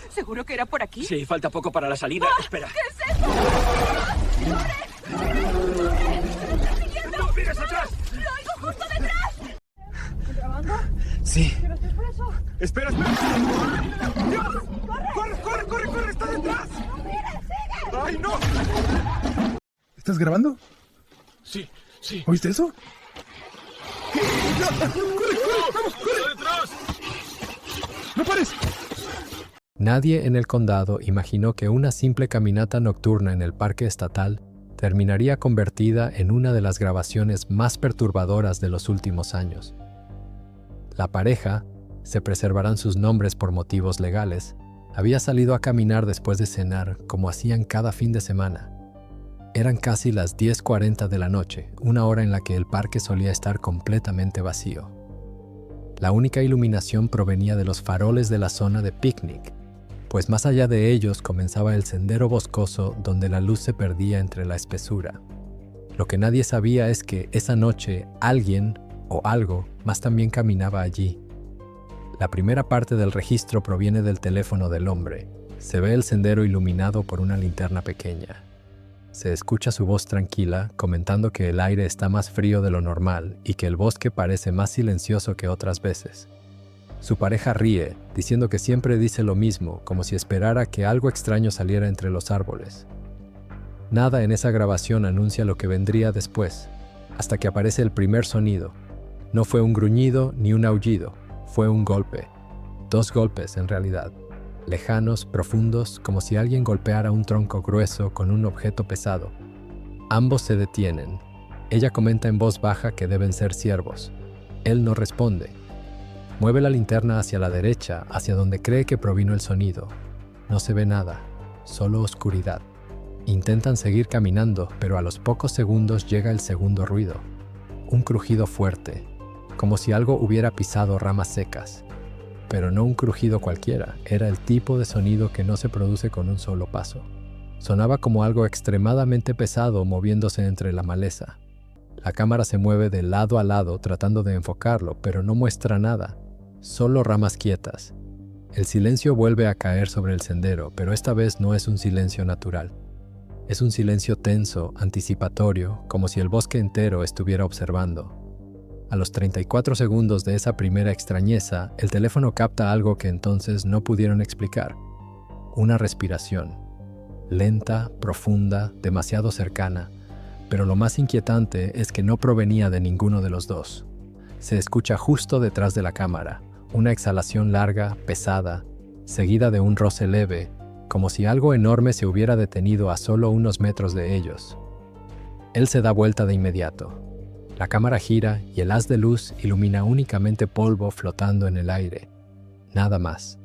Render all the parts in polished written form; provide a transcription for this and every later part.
¿Seguro que era por aquí? Sí, falta poco para la salida. Espera. ¿Qué es eso? ¡No mires atrás! ¡Lo oigo justo detrás! ¿Grabando? Sí. ¿Pero estás por eso? ¡Espera! ¡Dios! ¡Corre! ¡Está detrás! ¡No mires! ¡Sigue! ¡Ay, no! ¿Estás grabando? Sí. ¿Oíste eso? ¡Corre detrás! ¡No pares! Nadie en el condado imaginó que una simple caminata nocturna en el parque estatal terminaría convertida en una de las grabaciones más perturbadoras de los últimos años. La pareja, se preservarán sus nombres por motivos legales, había salido a caminar después de cenar como hacían cada fin de semana. Eran casi las 10:40 de la noche, una hora en la que el parque solía estar completamente vacío. La única iluminación provenía de los faroles de la zona de picnic, pues más allá de ellos comenzaba el sendero boscoso donde la luz se perdía entre la espesura. Lo que nadie sabía es que esa noche alguien o algo más también caminaba allí. La primera parte del registro proviene del teléfono del hombre. Se ve el sendero iluminado por una linterna pequeña. Se escucha su voz tranquila comentando que el aire está más frío de lo normal y que el bosque parece más silencioso que otras veces. Su pareja ríe, diciendo que siempre dice lo mismo, como si esperara que algo extraño saliera entre los árboles. Nada en esa grabación anuncia lo que vendría después, hasta que aparece el primer sonido. No fue un gruñido ni un aullido, fue un golpe. 2 golpes en realidad. Lejanos, profundos, como si alguien golpeara un tronco grueso con un objeto pesado. Ambos se detienen. Ella comenta en voz baja que deben ser ciervos. Él no responde. Mueve la linterna hacia la derecha, hacia donde cree que provino el sonido. No se ve nada, solo oscuridad. Intentan seguir caminando, pero a los pocos segundos llega el segundo ruido. Un crujido fuerte, como si algo hubiera pisado ramas secas. Pero no un crujido cualquiera, era el tipo de sonido que no se produce con un solo paso. Sonaba como algo extremadamente pesado moviéndose entre la maleza. La cámara se mueve de lado a lado tratando de enfocarlo, pero no muestra nada, solo ramas quietas. El silencio vuelve a caer sobre el sendero, pero esta vez no es un silencio natural. Es un silencio tenso, anticipatorio, como si el bosque entero estuviera observando. A los 34 segundos de esa primera extrañeza, el teléfono capta algo que entonces no pudieron explicar. Una respiración. Lenta, profunda, demasiado cercana. Pero lo más inquietante es que no provenía de ninguno de los dos. Se escucha justo detrás de la cámara, una exhalación larga, pesada, seguida de un roce leve, como si algo enorme se hubiera detenido a solo unos metros de ellos. Él se da vuelta de inmediato. La cámara gira y el haz de luz ilumina únicamente polvo flotando en el aire. Nada más.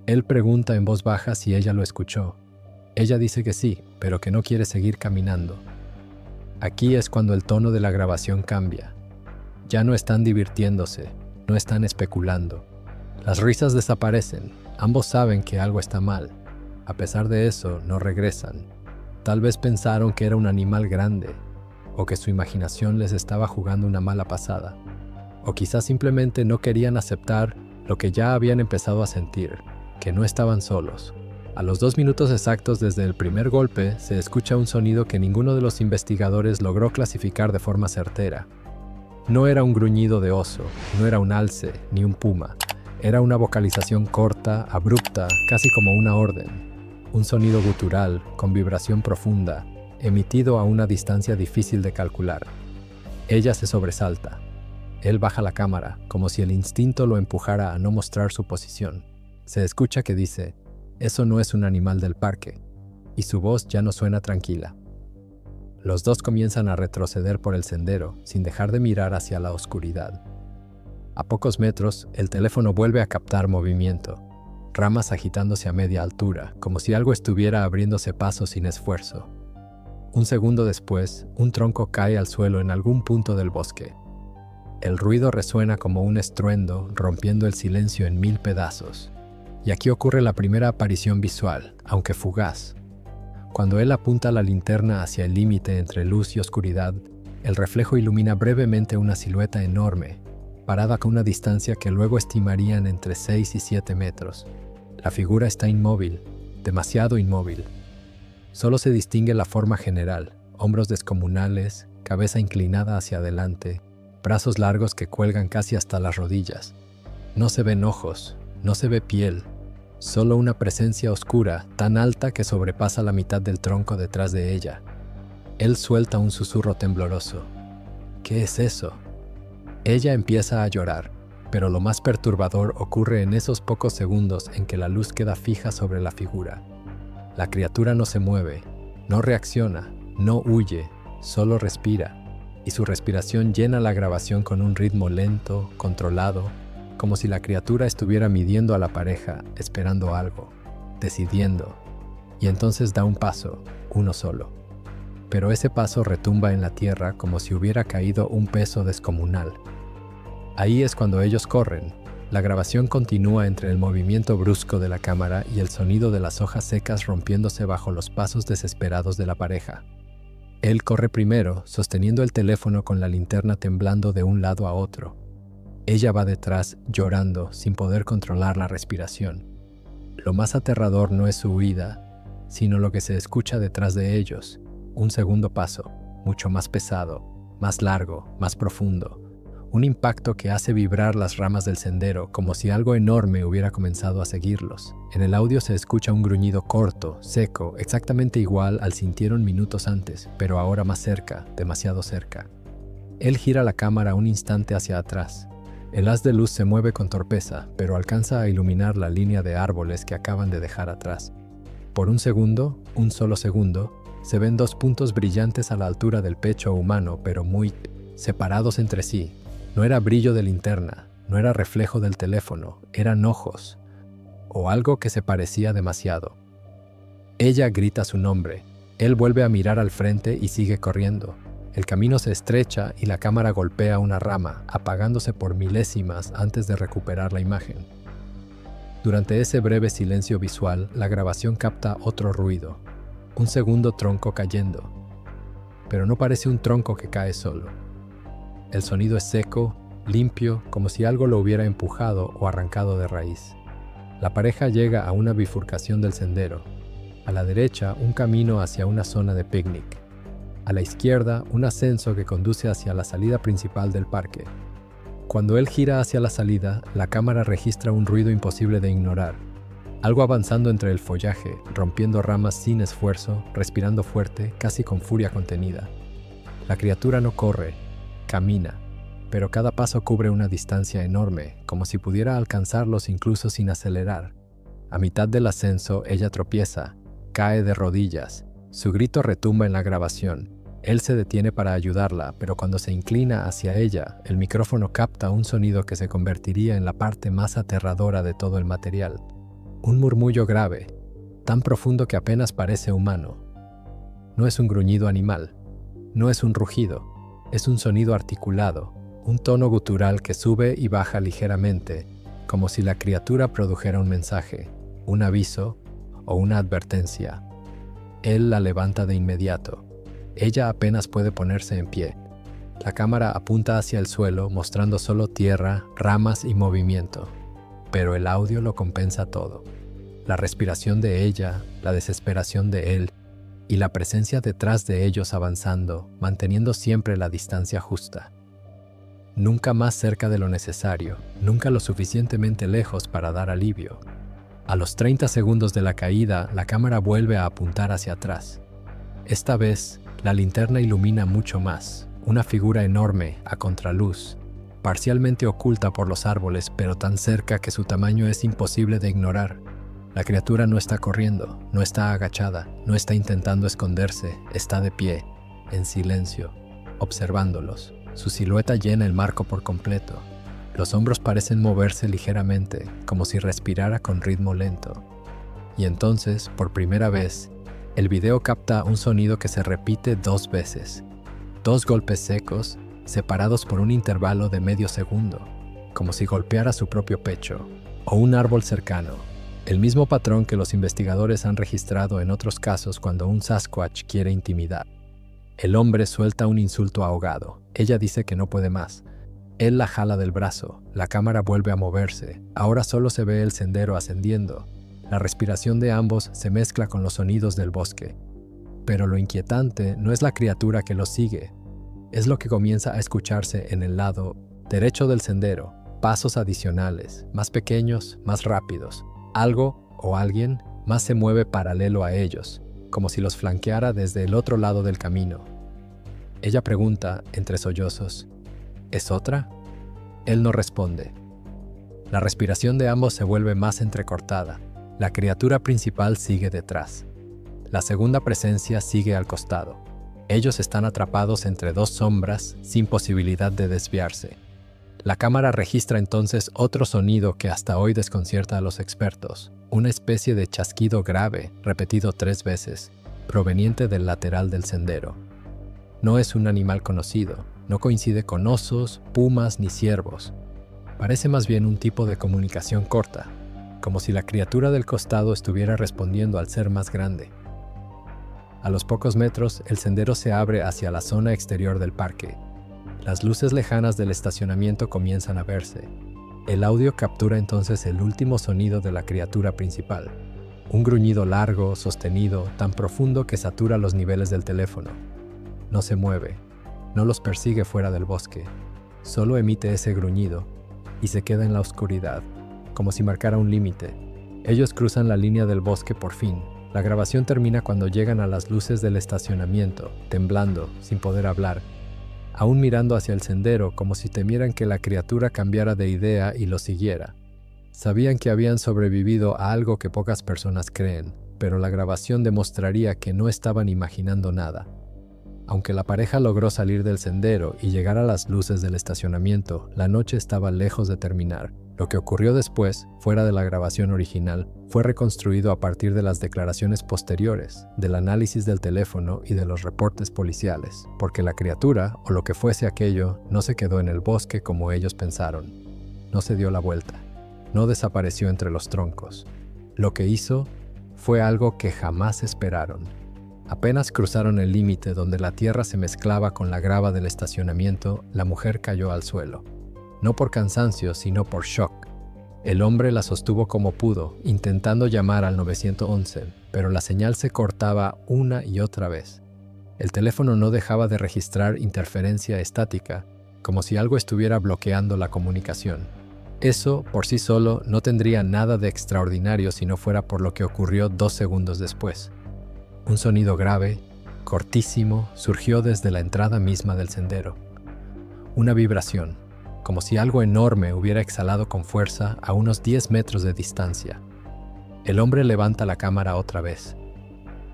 Él pregunta en voz baja si ella lo escuchó. Ella dice que sí, pero que no quiere seguir caminando. Aquí es cuando el tono de la grabación cambia. Ya no están divirtiéndose, no están especulando. Las risas desaparecen, ambos saben que algo está mal. A pesar de eso, no regresan. Tal vez pensaron que era un animal grande, o que su imaginación les estaba jugando una mala pasada. O quizás simplemente no querían aceptar lo que ya habían empezado a sentir, que no estaban solos. A los 2 minutos exactos desde el primer golpe, se escucha un sonido que ninguno de los investigadores logró clasificar de forma certera. No era un gruñido de oso, no era un alce, ni un puma. Era una vocalización corta, abrupta, casi como una orden. Un sonido gutural, con vibración profunda, emitido a una distancia difícil de calcular. Ella se sobresalta. Él baja la cámara, como si el instinto lo empujara a no mostrar su posición. Se escucha que dice: «Eso no es un animal del parque», y su voz ya no suena tranquila. Los dos comienzan a retroceder por el sendero, sin dejar de mirar hacia la oscuridad. A pocos metros, el teléfono vuelve a captar movimiento, ramas agitándose a media altura, como si algo estuviera abriéndose paso sin esfuerzo. Un segundo después, un tronco cae al suelo en algún punto del bosque. El ruido resuena como un estruendo, rompiendo el silencio en 1000 pedazos. Y aquí ocurre la primera aparición visual, aunque fugaz. Cuando él apunta la linterna hacia el límite entre luz y oscuridad, el reflejo ilumina brevemente una silueta enorme, parada con una distancia que luego estimarían entre 6 y 7 metros. La figura está inmóvil, demasiado inmóvil. Solo se distingue la forma general, hombros descomunales, cabeza inclinada hacia adelante, brazos largos que cuelgan casi hasta las rodillas. No se ven ojos, no se ve piel, solo una presencia oscura tan alta que sobrepasa la mitad del tronco detrás de ella. Él suelta un susurro tembloroso. ¿Qué es eso? Ella empieza a llorar, pero lo más perturbador ocurre en esos pocos segundos en que la luz queda fija sobre la figura. La criatura no se mueve, no reacciona, no huye, solo respira, y su respiración llena la grabación con un ritmo lento, controlado, como si la criatura estuviera midiendo a la pareja, esperando algo, decidiendo, y entonces da un paso, uno solo. Pero ese paso retumba en la tierra como si hubiera caído un peso descomunal. Ahí es cuando ellos corren. La grabación continúa entre el movimiento brusco de la cámara y el sonido de las hojas secas rompiéndose bajo los pasos desesperados de la pareja. Él corre primero, sosteniendo el teléfono con la linterna temblando de un lado a otro. Ella va detrás, llorando, sin poder controlar la respiración. Lo más aterrador no es su huida, sino lo que se escucha detrás de ellos. Un segundo paso, mucho más pesado, más largo, más profundo. Un impacto que hace vibrar las ramas del sendero como si algo enorme hubiera comenzado a seguirlos. En el audio se escucha un gruñido corto, seco, exactamente igual al sintieron minutos antes, pero ahora más cerca, demasiado cerca. Él gira la cámara un instante hacia atrás. El haz de luz se mueve con torpeza, pero alcanza a iluminar la línea de árboles que acaban de dejar atrás. Por un segundo, un solo segundo, se ven dos puntos brillantes a la altura del pecho humano, pero muy separados entre sí. No era brillo de linterna, no era reflejo del teléfono, eran ojos, o algo que se parecía demasiado. Ella grita su nombre, él vuelve a mirar al frente y sigue corriendo. El camino se estrecha y la cámara golpea una rama, apagándose por milésimas antes de recuperar la imagen. Durante ese breve silencio visual, la grabación capta otro ruido, un segundo tronco cayendo, pero no parece un tronco que cae solo. El sonido es seco, limpio, como si algo lo hubiera empujado o arrancado de raíz. La pareja llega a una bifurcación del sendero. A la derecha, un camino hacia una zona de picnic. A la izquierda, un ascenso que conduce hacia la salida principal del parque. Cuando él gira hacia la salida, la cámara registra un ruido imposible de ignorar. Algo avanzando entre el follaje, rompiendo ramas sin esfuerzo, respirando fuerte, casi con furia contenida. La criatura no corre, camina, pero cada paso cubre una distancia enorme, como si pudiera alcanzarlos incluso sin acelerar. A mitad del ascenso, ella tropieza, cae de rodillas. Su grito retumba en la grabación. Él se detiene para ayudarla, pero cuando se inclina hacia ella, el micrófono capta un sonido que se convertiría en la parte más aterradora de todo el material. Un murmullo grave, tan profundo que apenas parece humano. No es un gruñido animal, no es un rugido. Es un sonido articulado, un tono gutural que sube y baja ligeramente, como si la criatura produjera un mensaje, un aviso o una advertencia. Él la levanta de inmediato. Ella apenas puede ponerse en pie. La cámara apunta hacia el suelo, mostrando solo tierra, ramas y movimiento. Pero el audio lo compensa todo. La respiración de ella, la desesperación de él, y la presencia detrás de ellos avanzando, manteniendo siempre la distancia justa. Nunca más cerca de lo necesario, nunca lo suficientemente lejos para dar alivio. A los 30 segundos de la caída, la cámara vuelve a apuntar hacia atrás. Esta vez, la linterna ilumina mucho más, una figura enorme, a contraluz, parcialmente oculta por los árboles, pero tan cerca que su tamaño es imposible de ignorar. La criatura no está corriendo, no está agachada, no está intentando esconderse, está de pie, en silencio, observándolos. Su silueta llena el marco por completo. Los hombros parecen moverse ligeramente, como si respirara con ritmo lento. Y entonces, por primera vez, el video capta un sonido que se repite 2 veces. 2 golpes secos, separados por un intervalo de medio segundo, como si golpeara su propio pecho, o un árbol cercano. El mismo patrón que los investigadores han registrado en otros casos cuando un Sasquatch quiere intimidar. El hombre suelta un insulto ahogado. Ella dice que no puede más. Él la jala del brazo. La cámara vuelve a moverse. Ahora solo se ve el sendero ascendiendo. La respiración de ambos se mezcla con los sonidos del bosque. Pero lo inquietante no es la criatura que los sigue, es lo que comienza a escucharse en el lado derecho del sendero, pasos adicionales, más pequeños, más rápidos. Algo o alguien más se mueve paralelo a ellos, como si los flanqueara desde el otro lado del camino. Ella pregunta, entre sollozos, ¿es otra? Él no responde. La respiración de ambos se vuelve más entrecortada. La criatura principal sigue detrás. La segunda presencia sigue al costado. Ellos están atrapados entre dos sombras sin posibilidad de desviarse. La cámara registra entonces otro sonido que hasta hoy desconcierta a los expertos, una especie de chasquido grave, repetido 3 veces, proveniente del lateral del sendero. No es un animal conocido, no coincide con osos, pumas ni ciervos. Parece más bien un tipo de comunicación corta, como si la criatura del costado estuviera respondiendo al ser más grande. A los pocos metros, el sendero se abre hacia la zona exterior del parque. Las luces lejanas del estacionamiento comienzan a verse. El audio captura entonces el último sonido de la criatura principal. Un gruñido largo, sostenido, tan profundo que satura los niveles del teléfono. No se mueve, no los persigue fuera del bosque. Solo emite ese gruñido y se queda en la oscuridad, como si marcara un límite. Ellos cruzan la línea del bosque por fin. La grabación termina cuando llegan a las luces del estacionamiento, temblando, sin poder hablar, aún mirando hacia el sendero como si temieran que la criatura cambiara de idea y lo siguiera. Sabían que habían sobrevivido a algo que pocas personas creen, pero la grabación demostraría que no estaban imaginando nada. Aunque la pareja logró salir del sendero y llegar a las luces del estacionamiento, la noche estaba lejos de terminar. Lo que ocurrió después, fuera de la grabación original, fue reconstruido a partir de las declaraciones posteriores, del análisis del teléfono y de los reportes policiales, porque la criatura, o lo que fuese aquello, no se quedó en el bosque como ellos pensaron. No se dio la vuelta. No desapareció entre los troncos. Lo que hizo fue algo que jamás esperaron. Apenas cruzaron el límite donde la tierra se mezclaba con la grava del estacionamiento, la mujer cayó al suelo. No por cansancio, sino por shock. El hombre la sostuvo como pudo, intentando llamar al 911, pero la señal se cortaba una y otra vez. El teléfono no dejaba de registrar interferencia estática, como si algo estuviera bloqueando la comunicación. Eso, por sí solo, no tendría nada de extraordinario si no fuera por lo que ocurrió 2 segundos después. Un sonido grave, cortísimo, surgió desde la entrada misma del sendero. Una vibración, como si algo enorme hubiera exhalado con fuerza a unos 10 metros de distancia. El hombre levanta la cámara otra vez,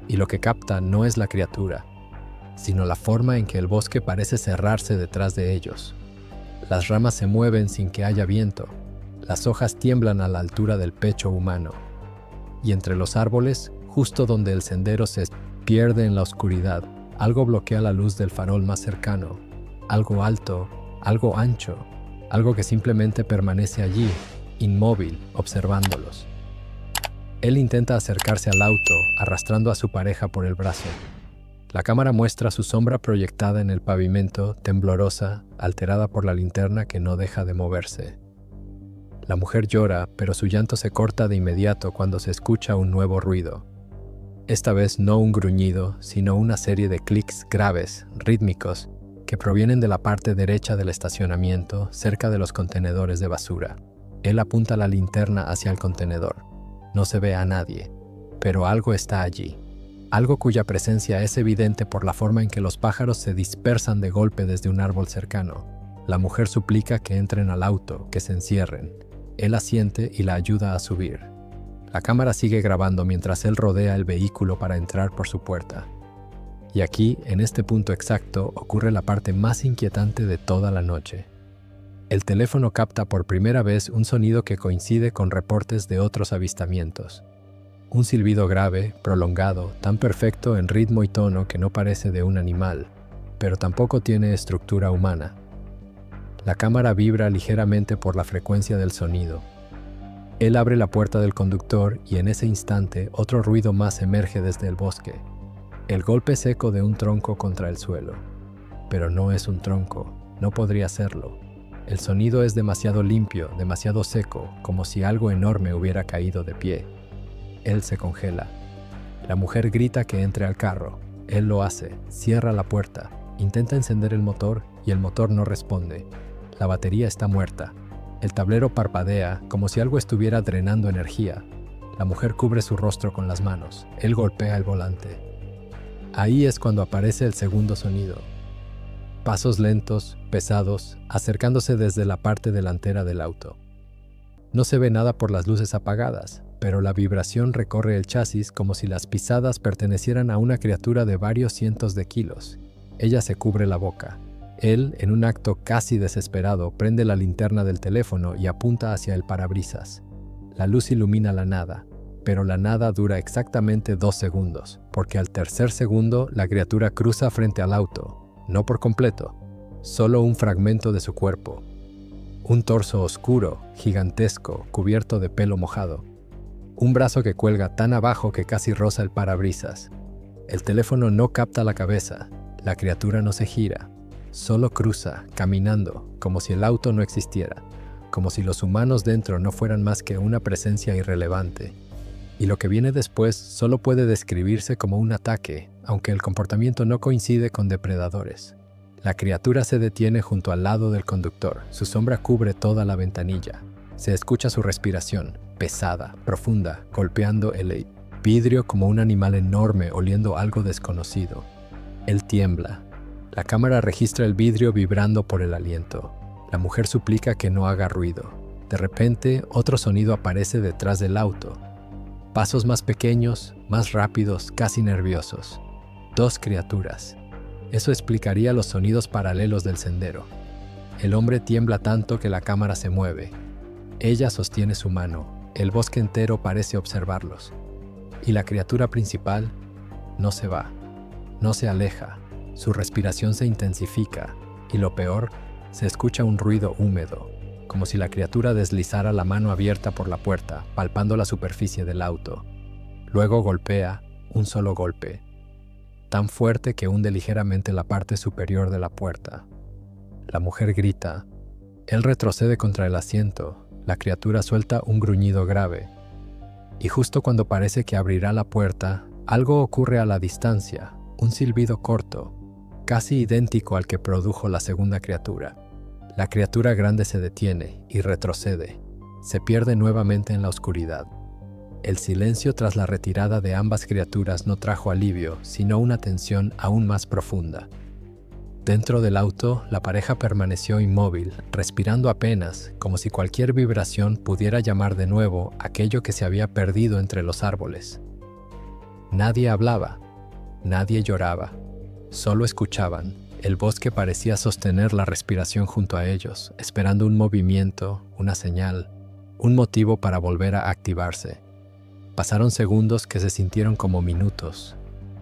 y lo que capta no es la criatura, sino la forma en que el bosque parece cerrarse detrás de ellos. Las ramas se mueven sin que haya viento, las hojas tiemblan a la altura del pecho humano, y entre los árboles, justo donde el sendero se pierde en la oscuridad, algo bloquea la luz del farol más cercano, algo alto, algo ancho, algo que simplemente permanece allí, inmóvil, observándolos. Él intenta acercarse al auto, arrastrando a su pareja por el brazo. La cámara muestra su sombra proyectada en el pavimento, temblorosa, alterada por la linterna que no deja de moverse. La mujer llora, pero su llanto se corta de inmediato cuando se escucha un nuevo ruido. Esta vez no un gruñido, sino una serie de clics graves, rítmicos, que provienen de la parte derecha del estacionamiento, cerca de los contenedores de basura. Él apunta la linterna hacia el contenedor. No se ve a nadie, pero algo está allí. Algo cuya presencia es evidente por la forma en que los pájaros se dispersan de golpe desde un árbol cercano. La mujer suplica que entren al auto, que se encierren. Él asiente y la ayuda a subir. La cámara sigue grabando mientras él rodea el vehículo para entrar por su puerta. Y aquí, en este punto exacto, ocurre la parte más inquietante de toda la noche. El teléfono capta por primera vez un sonido que coincide con reportes de otros avistamientos. Un silbido grave, prolongado, tan perfecto en ritmo y tono que no parece de un animal, pero tampoco tiene estructura humana. La cámara vibra ligeramente por la frecuencia del sonido. Él abre la puerta del conductor y en ese instante otro ruido más emerge desde el bosque. El golpe seco de un tronco contra el suelo. Pero no es un tronco, no podría serlo. El sonido es demasiado limpio, demasiado seco, como si algo enorme hubiera caído de pie. Él se congela. La mujer grita que entre al carro. Él lo hace, cierra la puerta, intenta encender el motor y el motor no responde. La batería está muerta. El tablero parpadea como si algo estuviera drenando energía. La mujer cubre su rostro con las manos. Él golpea el volante. Ahí es cuando aparece el segundo sonido. Pasos lentos, pesados, acercándose desde la parte delantera del auto. No se ve nada por las luces apagadas, pero la vibración recorre el chasis como si las pisadas pertenecieran a una criatura de varios cientos de kilos. Ella se cubre la boca. Él, en un acto casi desesperado, prende la linterna del teléfono y apunta hacia el parabrisas. La luz ilumina la nada, pero la nada dura exactamente 2 segundos, porque al tercer segundo la criatura cruza frente al auto, no por completo, solo un fragmento de su cuerpo. Un torso oscuro, gigantesco, cubierto de pelo mojado. Un brazo que cuelga tan abajo que casi roza el parabrisas. El teléfono no capta la cabeza, la criatura no se gira, solo cruza, caminando, como si el auto no existiera, como si los humanos dentro no fueran más que una presencia irrelevante. Y lo que viene después solo puede describirse como un ataque, aunque el comportamiento no coincide con depredadores. La criatura se detiene junto al lado del conductor, su sombra cubre toda la ventanilla. Se escucha su respiración, pesada, profunda, golpeando el vidrio como un animal enorme oliendo algo desconocido. Él tiembla. La cámara registra el vidrio vibrando por el aliento. La mujer suplica que no haga ruido. De repente, otro sonido aparece detrás del auto. Pasos más pequeños, más rápidos, casi nerviosos. 2 criaturas. Eso explicaría los sonidos paralelos del sendero. El hombre tiembla tanto que la cámara se mueve. Ella sostiene su mano. El bosque entero parece observarlos. Y la criatura principal no se va, no se aleja. Su respiración se intensifica. Y lo peor, se escucha un ruido húmedo, como si la criatura deslizara la mano abierta por la puerta, palpando la superficie del auto. Luego golpea, un solo golpe, tan fuerte que hunde ligeramente la parte superior de la puerta. La mujer grita. Él retrocede contra el asiento. La criatura suelta un gruñido grave. Y justo cuando parece que abrirá la puerta, algo ocurre a la distancia, un silbido corto, casi idéntico al que produjo la segunda criatura. La criatura grande se detiene y retrocede. Se pierde nuevamente en la oscuridad. El silencio tras la retirada de ambas criaturas no trajo alivio, sino una tensión aún más profunda. Dentro del auto, la pareja permaneció inmóvil, respirando apenas, como si cualquier vibración pudiera llamar de nuevo aquello que se había perdido entre los árboles. Nadie hablaba, nadie lloraba, solo escuchaban. El bosque parecía sostener la respiración junto a ellos, esperando un movimiento, una señal, un motivo para volver a activarse. Pasaron segundos que se sintieron como minutos,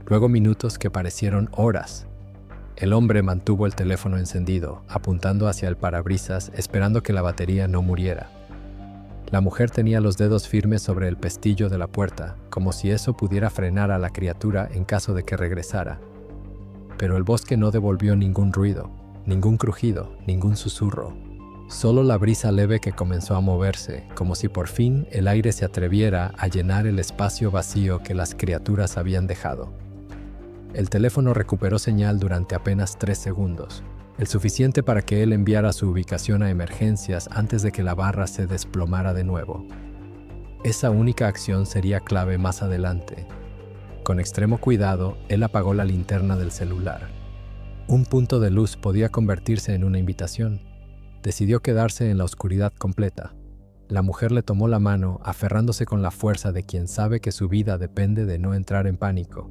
luego minutos que parecieron horas. El hombre mantuvo el teléfono encendido, apuntando hacia el parabrisas, esperando que la batería no muriera. La mujer tenía los dedos firmes sobre el pestillo de la puerta, como si eso pudiera frenar a la criatura en caso de que regresara. Pero el bosque no devolvió ningún ruido, ningún crujido, ningún susurro. Solo la brisa leve que comenzó a moverse, como si por fin el aire se atreviera a llenar el espacio vacío que las criaturas habían dejado. El teléfono recuperó señal durante apenas 3 segundos, el suficiente para que él enviara su ubicación a emergencias antes de que la barra se desplomara de nuevo. Esa única acción sería clave más adelante. Con extremo cuidado, él apagó la linterna del celular. Un punto de luz podía convertirse en una invitación. Decidió quedarse en la oscuridad completa. La mujer le tomó la mano, aferrándose con la fuerza de quien sabe que su vida depende de no entrar en pánico.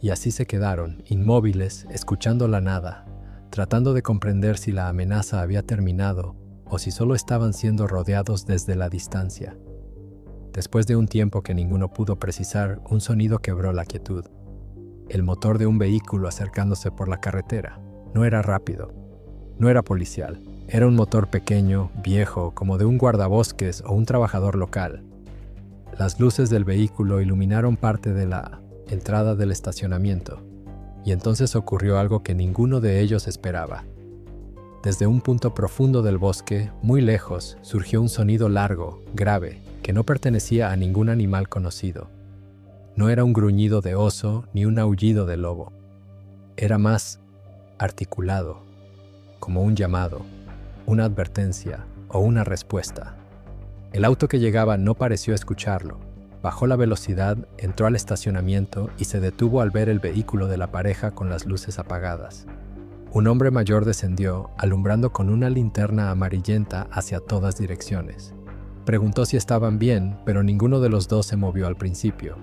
Y así se quedaron, inmóviles, escuchando la nada, tratando de comprender si la amenaza había terminado o si solo estaban siendo rodeados desde la distancia. Después de un tiempo que ninguno pudo precisar, un sonido quebró la quietud. El motor de un vehículo acercándose por la carretera. No era rápido, no era policial. Era un motor pequeño, viejo, como de un guardabosques o un trabajador local. Las luces del vehículo iluminaron parte de la entrada del estacionamiento, y entonces ocurrió algo que ninguno de ellos esperaba. Desde un punto profundo del bosque, muy lejos, surgió un sonido largo, grave, que no pertenecía a ningún animal conocido. No era un gruñido de oso ni un aullido de lobo. Era más articulado, como un llamado, una advertencia o una respuesta. El auto que llegaba no pareció escucharlo. Bajó la velocidad, entró al estacionamiento y se detuvo al ver el vehículo de la pareja con las luces apagadas. Un hombre mayor descendió, alumbrando con una linterna amarillenta hacia todas direcciones. Preguntó si estaban bien, pero ninguno de los dos se movió al principio.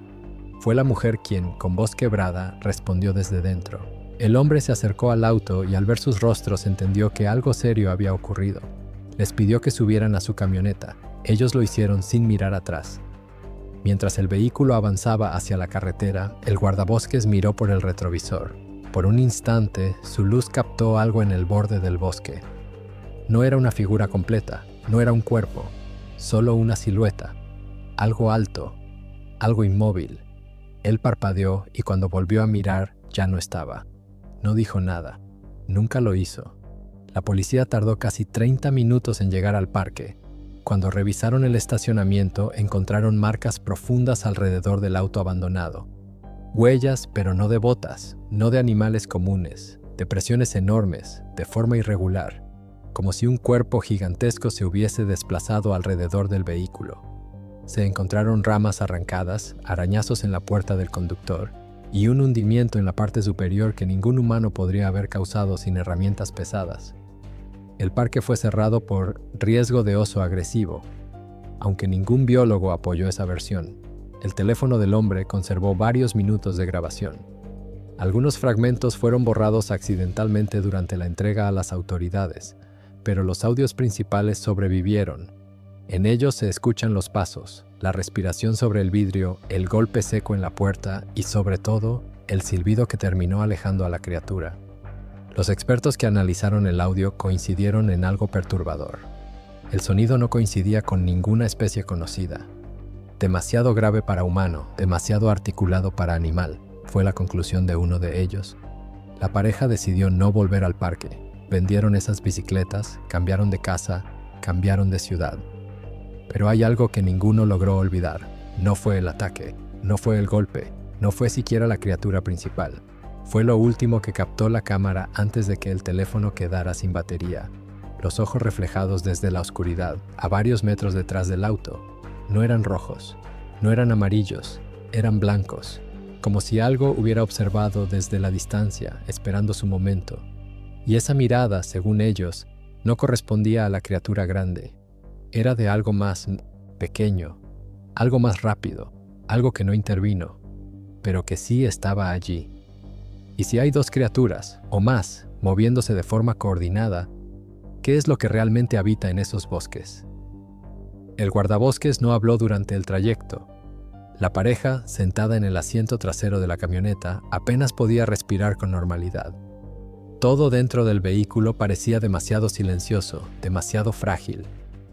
Fue la mujer quien, con voz quebrada, respondió desde dentro. El hombre se acercó al auto y al ver sus rostros entendió que algo serio había ocurrido. Les pidió que subieran a su camioneta. Ellos lo hicieron sin mirar atrás. Mientras el vehículo avanzaba hacia la carretera, el guardabosques miró por el retrovisor. Por un instante, su luz captó algo en el borde del bosque. No era una figura completa, no era un cuerpo, solo una silueta. Algo alto, algo inmóvil. Él parpadeó y cuando volvió a mirar, ya no estaba. No dijo nada. Nunca lo hizo. La policía tardó casi 30 minutos en llegar al parque. Cuando revisaron el estacionamiento, encontraron marcas profundas alrededor del auto abandonado. Huellas, pero no de botas, no de animales comunes, de presiones enormes, de forma irregular, como si un cuerpo gigantesco se hubiese desplazado alrededor del vehículo. Se encontraron ramas arrancadas, arañazos en la puerta del conductor y un hundimiento en la parte superior que ningún humano podría haber causado sin herramientas pesadas. El parque fue cerrado por riesgo de oso agresivo, aunque ningún biólogo apoyó esa versión. El teléfono del hombre conservó varios minutos de grabación. Algunos fragmentos fueron borrados accidentalmente durante la entrega a las autoridades, pero los audios principales sobrevivieron. En ellos se escuchan los pasos, la respiración sobre el vidrio, el golpe seco en la puerta y, sobre todo, el silbido que terminó alejando a la criatura. Los expertos que analizaron el audio coincidieron en algo perturbador. El sonido no coincidía con ninguna especie conocida. Demasiado grave para humano, demasiado articulado para animal, fue la conclusión de uno de ellos. La pareja decidió no volver al parque. Vendieron esas bicicletas, cambiaron de casa, cambiaron de ciudad. Pero hay algo que ninguno logró olvidar. No fue el ataque, no fue el golpe, no fue siquiera la criatura principal. Fue lo último que captó la cámara antes de que el teléfono quedara sin batería. Los ojos reflejados desde la oscuridad, a varios metros detrás del auto. No eran rojos, no eran amarillos, eran blancos, como si algo hubiera observado desde la distancia, esperando su momento. Y esa mirada, según ellos, no correspondía a la criatura grande. Era de algo más pequeño, algo más rápido, algo que no intervino, pero que sí estaba allí. Y si hay dos criaturas, o más, moviéndose de forma coordinada, ¿qué es lo que realmente habita en esos bosques? El guardabosques no habló durante el trayecto. La pareja, sentada en el asiento trasero de la camioneta, apenas podía respirar con normalidad. Todo dentro del vehículo parecía demasiado silencioso, demasiado frágil,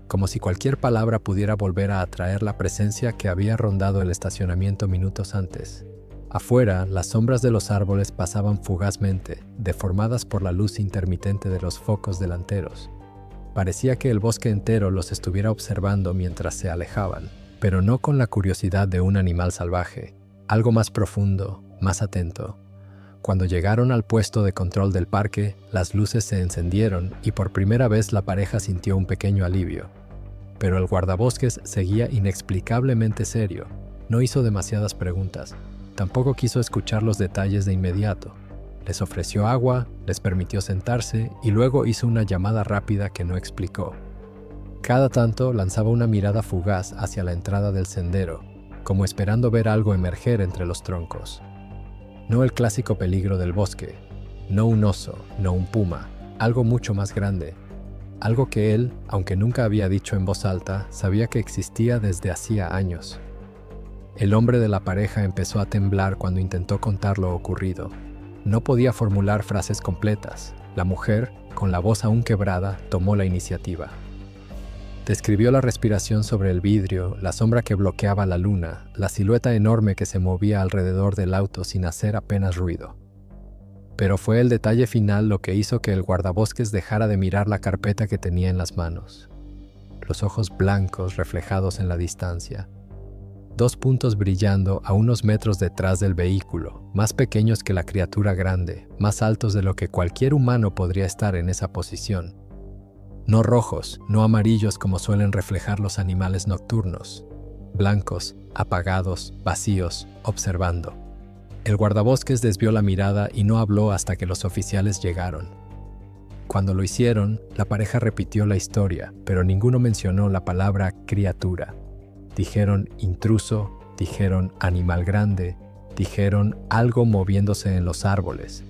como si cualquier palabra pudiera volver a atraer la presencia que había rondado el estacionamiento minutos antes. Afuera, las sombras de los árboles pasaban fugazmente, deformadas por la luz intermitente de los focos delanteros. Parecía que el bosque entero los estuviera observando mientras se alejaban, pero no con la curiosidad de un animal salvaje, algo más profundo, más atento. Cuando llegaron al puesto de control del parque, las luces se encendieron y por primera vez la pareja sintió un pequeño alivio. Pero el guardabosques seguía inexplicablemente serio. No hizo demasiadas preguntas. Tampoco quiso escuchar los detalles de inmediato. Les ofreció agua, les permitió sentarse y luego hizo una llamada rápida que no explicó. Cada tanto lanzaba una mirada fugaz hacia la entrada del sendero, como esperando ver algo emerger entre los troncos. No el clásico peligro del bosque, no un oso, no un puma, algo mucho más grande. Algo que él, aunque nunca había dicho en voz alta, sabía que existía desde hacía años. El hombre de la pareja empezó a temblar cuando intentó contar lo ocurrido. No podía formular frases completas. La mujer, con la voz aún quebrada, tomó la iniciativa. Describió la respiración sobre el vidrio, la sombra que bloqueaba la luna, la silueta enorme que se movía alrededor del auto sin hacer apenas ruido. Pero fue el detalle final lo que hizo que el guardabosques dejara de mirar la carpeta que tenía en las manos. los ojos blancos reflejados en la distancia. 2 puntos brillando a unos metros detrás del vehículo, más pequeños que la criatura grande, más altos de lo que cualquier humano podría estar en esa posición. No rojos, no amarillos como suelen reflejar los animales nocturnos. Blancos, apagados, vacíos, observando. El guardabosques desvió la mirada y no habló hasta que los oficiales llegaron. Cuando lo hicieron, la pareja repitió la historia, pero ninguno mencionó la palabra criatura. Dijeron intruso, dijeron animal grande, dijeron algo moviéndose en los árboles.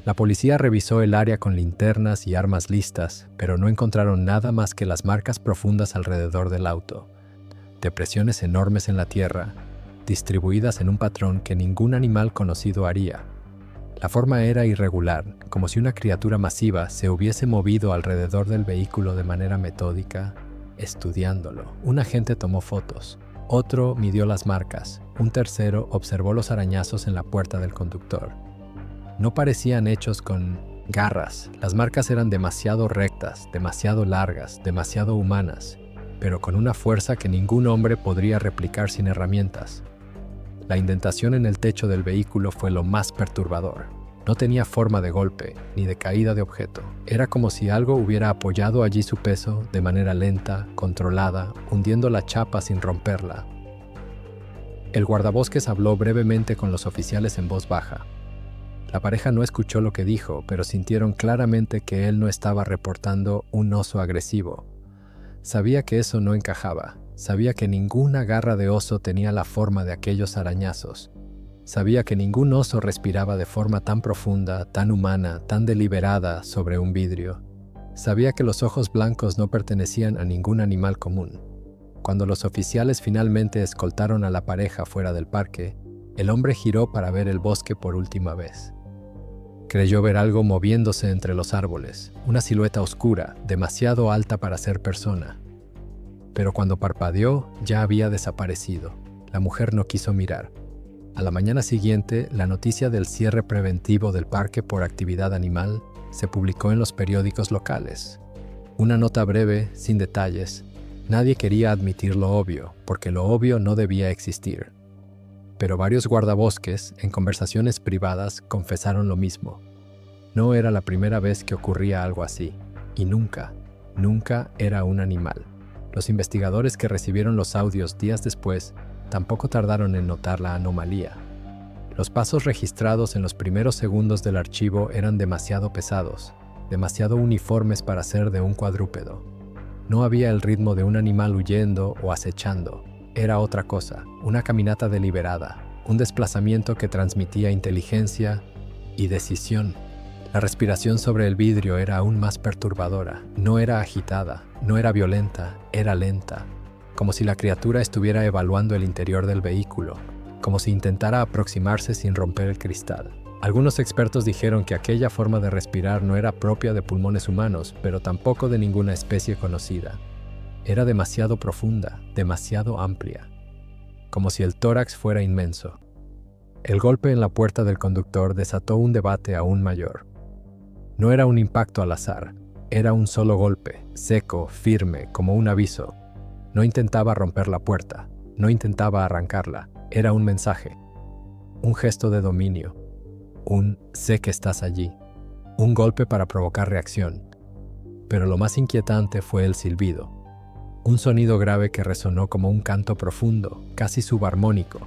La policía revisó el área con linternas y armas listas, pero no encontraron nada más que las marcas profundas alrededor del auto. Depresiones enormes en la tierra, distribuidas en un patrón que ningún animal conocido haría. La forma era irregular, como si una criatura masiva se hubiese movido alrededor del vehículo de manera metódica, estudiándolo. Un agente tomó fotos, otro midió las marcas, un tercero observó los arañazos en la puerta del conductor. No parecían hechos con garras, las marcas eran demasiado rectas, demasiado largas, demasiado humanas, pero con una fuerza que ningún hombre podría replicar sin herramientas. La indentación en el techo del vehículo fue lo más perturbador. No tenía forma de golpe, ni de caída de objeto. Era como si algo hubiera apoyado allí su peso de manera lenta, controlada, hundiendo la chapa sin romperla. El guardabosques habló brevemente con los oficiales en voz baja. La pareja no escuchó lo que dijo, pero sintieron claramente que él no estaba reportando un oso agresivo. Sabía que eso no encajaba. Sabía que ninguna garra de oso tenía la forma de aquellos arañazos. Sabía que ningún oso respiraba de forma tan profunda, tan humana, tan deliberada sobre un vidrio. Sabía que los ojos blancos no pertenecían a ningún animal común. Cuando los oficiales finalmente escoltaron a la pareja fuera del parque, el hombre giró para ver el bosque por última vez. Creyó ver algo moviéndose entre los árboles, una silueta oscura, demasiado alta para ser persona. Pero cuando parpadeó, ya había desaparecido. La mujer no quiso mirar. A la mañana siguiente, la noticia del cierre preventivo del parque por actividad animal se publicó en los periódicos locales. Una nota breve, sin detalles. Nadie quería admitir lo obvio, porque lo obvio no debía existir. Pero varios guardabosques, en conversaciones privadas, confesaron lo mismo. No era la primera vez que ocurría algo así. Y nunca era un animal. Los investigadores que recibieron los audios días después tampoco tardaron en notar la anomalía. Los pasos registrados en los primeros segundos del archivo eran demasiado pesados, demasiado uniformes para ser de un cuadrúpedo. No había el ritmo de un animal huyendo o acechando. Era otra cosa, una caminata deliberada, un desplazamiento que transmitía inteligencia y decisión. La respiración sobre el vidrio era aún más perturbadora. No era agitada, no era violenta, era lenta. Como si la criatura estuviera evaluando el interior del vehículo, como si intentara aproximarse sin romper el cristal. Algunos expertos dijeron que aquella forma de respirar no era propia de pulmones humanos, pero tampoco de ninguna especie conocida. Era demasiado profunda, demasiado amplia, como si el tórax fuera inmenso. El golpe en la puerta del conductor desató un debate aún mayor. No era un impacto al azar, era un solo golpe, seco, firme, como un aviso. No intentaba romper la puerta, no intentaba arrancarla, era un mensaje, un gesto de dominio, un sé que estás allí, un golpe para provocar reacción. Pero lo más inquietante fue el silbido, un sonido grave que resonó como un canto profundo, casi subarmónico,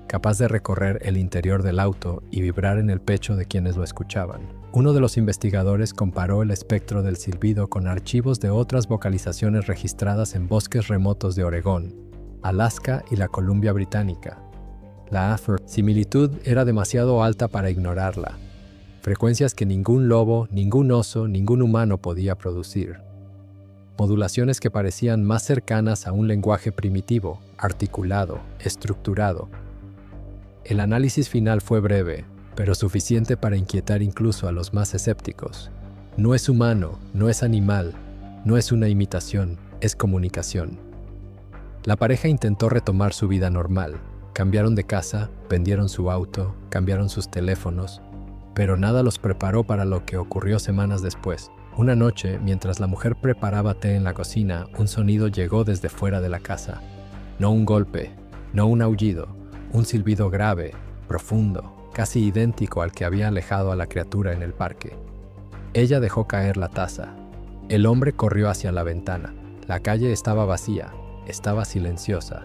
capaz de recorrer el interior del auto y vibrar en el pecho de quienes lo escuchaban. Uno de los investigadores comparó el espectro del silbido con archivos de otras vocalizaciones registradas en bosques remotos de Oregón, Alaska y la Columbia Británica. La similitud era demasiado alta para ignorarla. Frecuencias que ningún lobo, ningún oso, ningún humano podía producir. Modulaciones que parecían más cercanas a un lenguaje primitivo, articulado, estructurado. El análisis final fue breve, pero suficiente para inquietar incluso a los más escépticos. No es humano, no es animal, no es una imitación, es comunicación. La pareja intentó retomar su vida normal. Cambiaron de casa, vendieron su auto, cambiaron sus teléfonos, pero nada los preparó para lo que ocurrió semanas después. Una noche, mientras la mujer preparaba té en la cocina, un sonido llegó desde fuera de la casa. No un golpe, no un aullido, un silbido grave, profundo, casi idéntico al que había alejado a la criatura en el parque. Ella dejó caer la taza. El hombre corrió hacia la ventana. La calle estaba vacía, estaba silenciosa.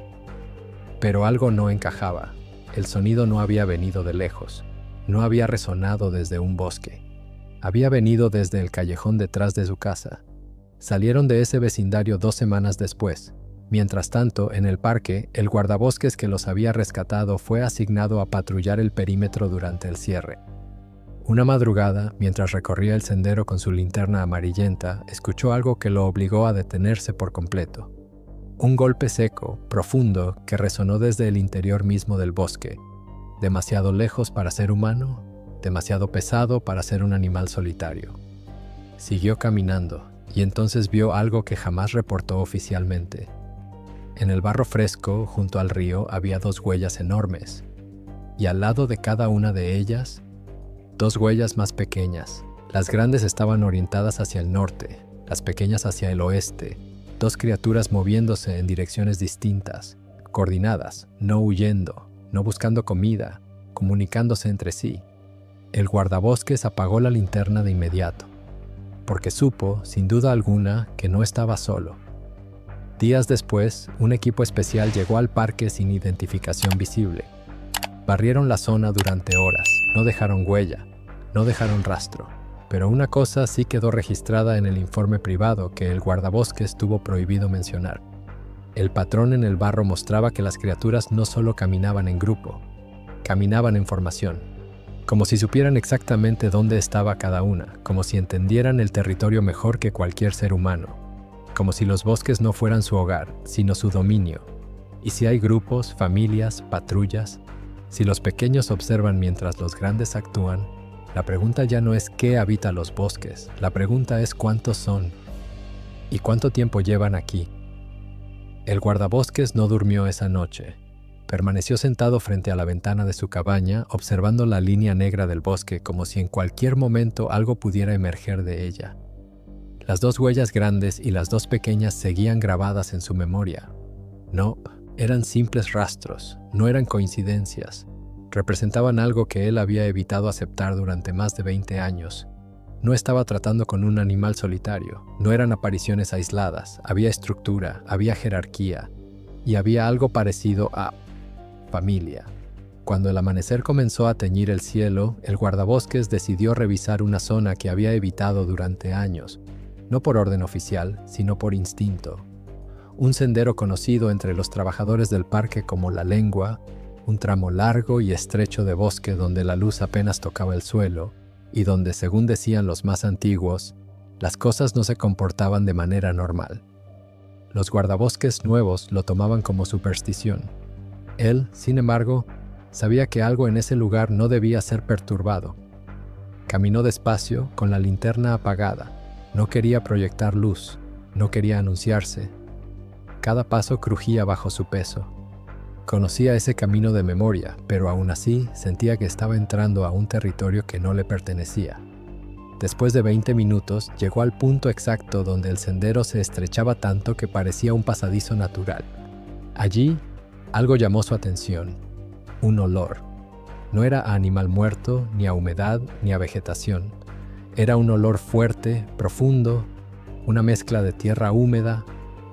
Pero algo no encajaba. El sonido no había venido de lejos, no había resonado desde un bosque. Había venido desde el callejón detrás de su casa. Salieron de ese vecindario 2 semanas después. Mientras tanto, en el parque, el guardabosques que los había rescatado fue asignado a patrullar el perímetro durante el cierre. Una madrugada, mientras recorría el sendero con su linterna amarillenta, escuchó algo que lo obligó a detenerse por completo. Un golpe seco, profundo, que resonó desde el interior mismo del bosque. Demasiado lejos para ser humano, demasiado pesado para ser un animal solitario. Siguió caminando, y entonces vio algo que jamás reportó oficialmente. En el barro fresco, junto al río, había 2 huellas enormes, y al lado de cada una de ellas, 2 huellas más pequeñas. Las grandes estaban orientadas hacia el norte, las pequeñas hacia el oeste, 2 criaturas moviéndose en direcciones distintas, coordinadas, no huyendo, no buscando comida, comunicándose entre sí. El guardabosques apagó la linterna de inmediato, porque supo, sin duda alguna, que no estaba solo. Días después, un equipo especial llegó al parque sin identificación visible. Barrieron la zona durante horas, no dejaron huella, no dejaron rastro. Pero una cosa sí quedó registrada en el informe privado que el guardabosques tuvo prohibido mencionar. El patrón en el barro mostraba que las criaturas no solo caminaban en grupo, caminaban en formación, como si supieran exactamente dónde estaba cada una, como si entendieran el territorio mejor que cualquier ser humano, como si los bosques no fueran su hogar, sino su dominio. Y si hay grupos, familias, patrullas, si los pequeños observan mientras los grandes actúan, la pregunta ya no es qué habita los bosques, la pregunta es cuántos son y cuánto tiempo llevan aquí. El guardabosques no durmió esa noche. Permaneció sentado frente a la ventana de su cabaña, observando la línea negra del bosque como si en cualquier momento algo pudiera emerger de ella. Las 2 huellas grandes y las 2 pequeñas seguían grabadas en su memoria. No, eran simples rastros, no eran coincidencias. Representaban algo que él había evitado aceptar durante más de 20 años. No estaba tratando con un animal solitario, no eran apariciones aisladas, había estructura, había jerarquía, y había algo parecido a familia. Cuando el amanecer comenzó a teñir el cielo, el guardabosques decidió revisar una zona que había evitado durante años, no por orden oficial, sino por instinto. Un sendero conocido entre los trabajadores del parque como La Lengua, un tramo largo y estrecho de bosque donde la luz apenas tocaba el suelo y donde, según decían los más antiguos, las cosas no se comportaban de manera normal. Los guardabosques nuevos lo tomaban como superstición. Él, sin embargo, sabía que algo en ese lugar no debía ser perturbado. Caminó despacio, con la linterna apagada. No quería proyectar luz, no quería anunciarse. Cada paso crujía bajo su peso. Conocía ese camino de memoria, pero aún así sentía que estaba entrando a un territorio que no le pertenecía. Después de 20 minutos, llegó al punto exacto donde el sendero se estrechaba tanto que parecía un pasadizo natural. Allí, algo llamó su atención. Un olor. No era a animal muerto, ni a humedad, ni a vegetación. Era un olor fuerte, profundo, una mezcla de tierra húmeda,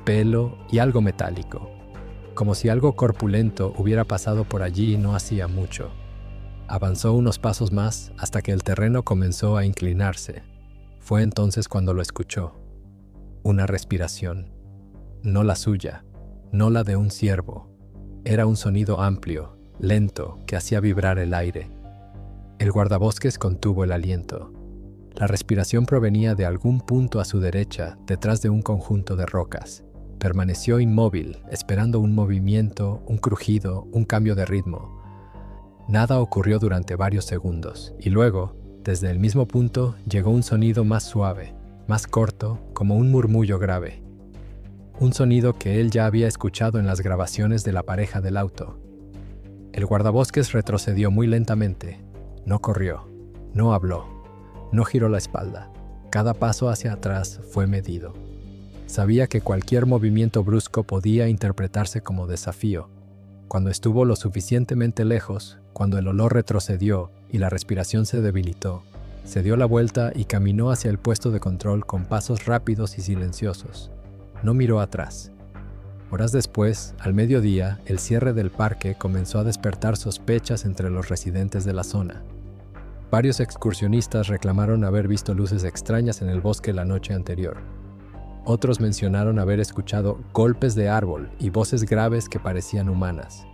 pelo y algo metálico. Como si algo corpulento hubiera pasado por allí no hacía mucho. Avanzó unos pasos más hasta que el terreno comenzó a inclinarse. Fue entonces cuando lo escuchó. Una respiración. No la suya, no la de un ciervo. Era un sonido amplio, lento, que hacía vibrar el aire. El guardabosques contuvo el aliento. La respiración provenía de algún punto a su derecha, detrás de un conjunto de rocas. Permaneció inmóvil, esperando un movimiento, un crujido, un cambio de ritmo. Nada ocurrió durante varios segundos, y luego, desde el mismo punto, llegó un sonido más suave, más corto, como un murmullo grave. Un sonido que él ya había escuchado en las grabaciones de la pareja del auto. El guardabosques retrocedió muy lentamente. No corrió, no habló, no giró la espalda. Cada paso hacia atrás fue medido. Sabía que cualquier movimiento brusco podía interpretarse como desafío. Cuando estuvo lo suficientemente lejos, cuando el olor retrocedió y la respiración se debilitó, se dio la vuelta y caminó hacia el puesto de control con pasos rápidos y silenciosos. No miró atrás. Horas después, al mediodía, el cierre del parque comenzó a despertar sospechas entre los residentes de la zona. Varios excursionistas reclamaron haber visto luces extrañas en el bosque la noche anterior. Otros mencionaron haber escuchado golpes de árbol y voces graves que parecían humanas.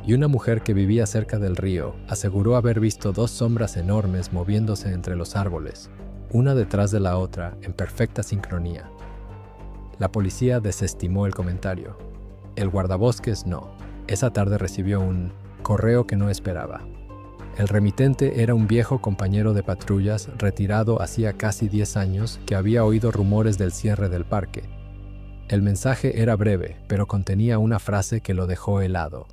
Y una mujer que vivía cerca del río aseguró haber visto dos sombras enormes moviéndose entre los árboles, una detrás de la otra en perfecta sincronía. La policía desestimó el comentario. El guardabosques no. Esa tarde recibió un correo que no esperaba. El remitente era un viejo compañero de patrullas retirado hacía casi 10 años que había oído rumores del cierre del parque. El mensaje era breve, pero contenía una frase que lo dejó helado.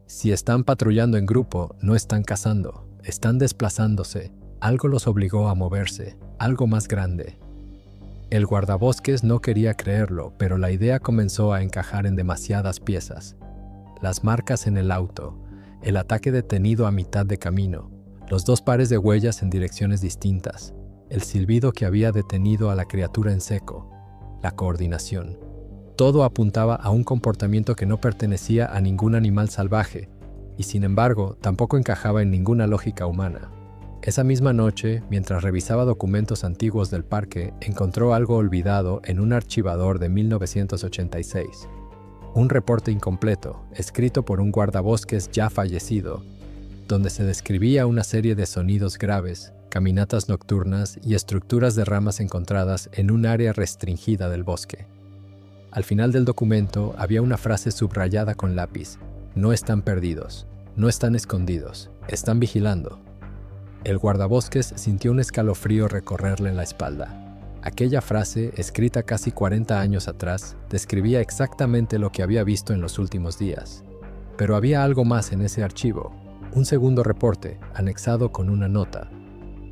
Si están patrullando en grupo, no están cazando, están desplazándose. Algo los obligó a moverse, algo más grande. El guardabosques no quería creerlo, pero la idea comenzó a encajar en demasiadas piezas. Las marcas en el auto, el ataque detenido a mitad de camino, los dos pares de huellas en direcciones distintas, el silbido que había detenido a la criatura en seco, la coordinación. Todo apuntaba a un comportamiento que no pertenecía a ningún animal salvaje, y sin embargo tampoco encajaba en ninguna lógica humana. Esa misma noche, mientras revisaba documentos antiguos del parque, encontró algo olvidado en un archivador de 1986. Un reporte incompleto, escrito por un guardabosques ya fallecido, donde se describía una serie de sonidos graves, caminatas nocturnas y estructuras de ramas encontradas en un área restringida del bosque. Al final del documento había una frase subrayada con lápiz: no están perdidos, no están escondidos, están vigilando. El guardabosques sintió un escalofrío recorrerle la espalda. Aquella frase, escrita casi 40 años atrás, describía exactamente lo que había visto en los últimos días. Pero había algo más en ese archivo, un segundo reporte, anexado con una nota.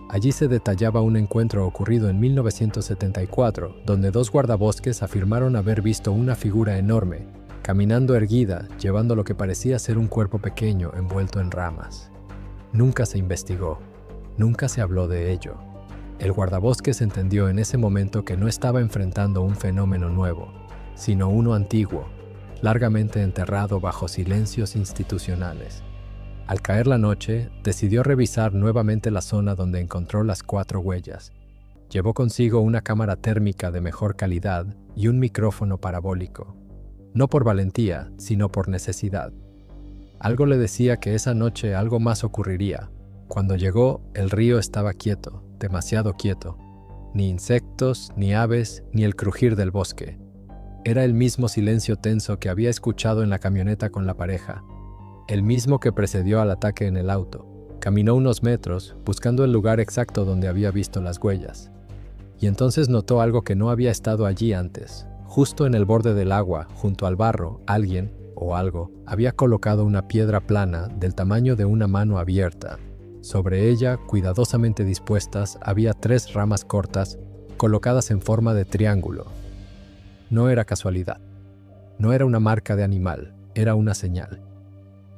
Allí se detallaba un encuentro ocurrido en 1974, donde dos guardabosques afirmaron haber visto una figura enorme, caminando erguida, llevando lo que parecía ser un cuerpo pequeño envuelto en ramas. Nunca se investigó, nunca se habló de ello. El guardabosques entendió en ese momento que no estaba enfrentando un fenómeno nuevo, sino uno antiguo, largamente enterrado bajo silencios institucionales. Al caer la noche, decidió revisar nuevamente la zona donde encontró las 4 huellas. Llevó consigo una cámara térmica de mejor calidad y un micrófono parabólico. No por valentía, sino por necesidad. Algo le decía que esa noche algo más ocurriría. Cuando llegó, el río estaba quieto, demasiado quieto. Ni insectos, ni aves, ni el crujir del bosque. Era el mismo silencio tenso que había escuchado en la camioneta con la pareja, el mismo que precedió al ataque en el auto. Caminó unos metros, buscando el lugar exacto donde había visto las huellas. Y entonces notó algo que no había estado allí antes. Justo en el borde del agua, junto al barro, alguien, o algo, había colocado una piedra plana del tamaño de una mano abierta. Sobre ella, cuidadosamente dispuestas, había 3 ramas cortas, colocadas en forma de triángulo. No era casualidad. No era una marca de animal, era una señal.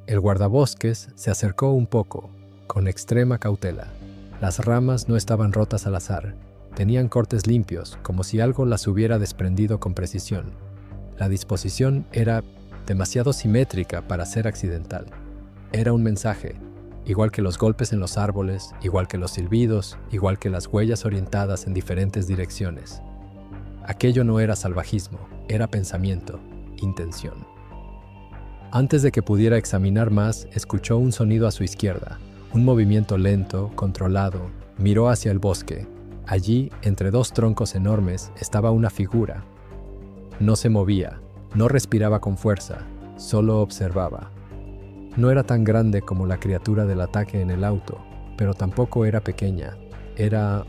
El guardabosques se acercó un poco, con extrema cautela. Las ramas no estaban rotas al azar. Tenían cortes limpios, como si algo las hubiera desprendido con precisión. La disposición era demasiado simétrica para ser accidental. Era un mensaje. Igual que los golpes en los árboles, igual que los silbidos, igual que las huellas orientadas en diferentes direcciones. Aquello no era salvajismo, era pensamiento, intención. Antes de que pudiera examinar más, escuchó un sonido a su izquierda, un movimiento lento, controlado. Miró hacia el bosque. Allí, entre 2 troncos enormes, estaba una figura. No se movía, no respiraba con fuerza, solo observaba. No era tan grande como la criatura del ataque en el auto, pero tampoco era pequeña. Era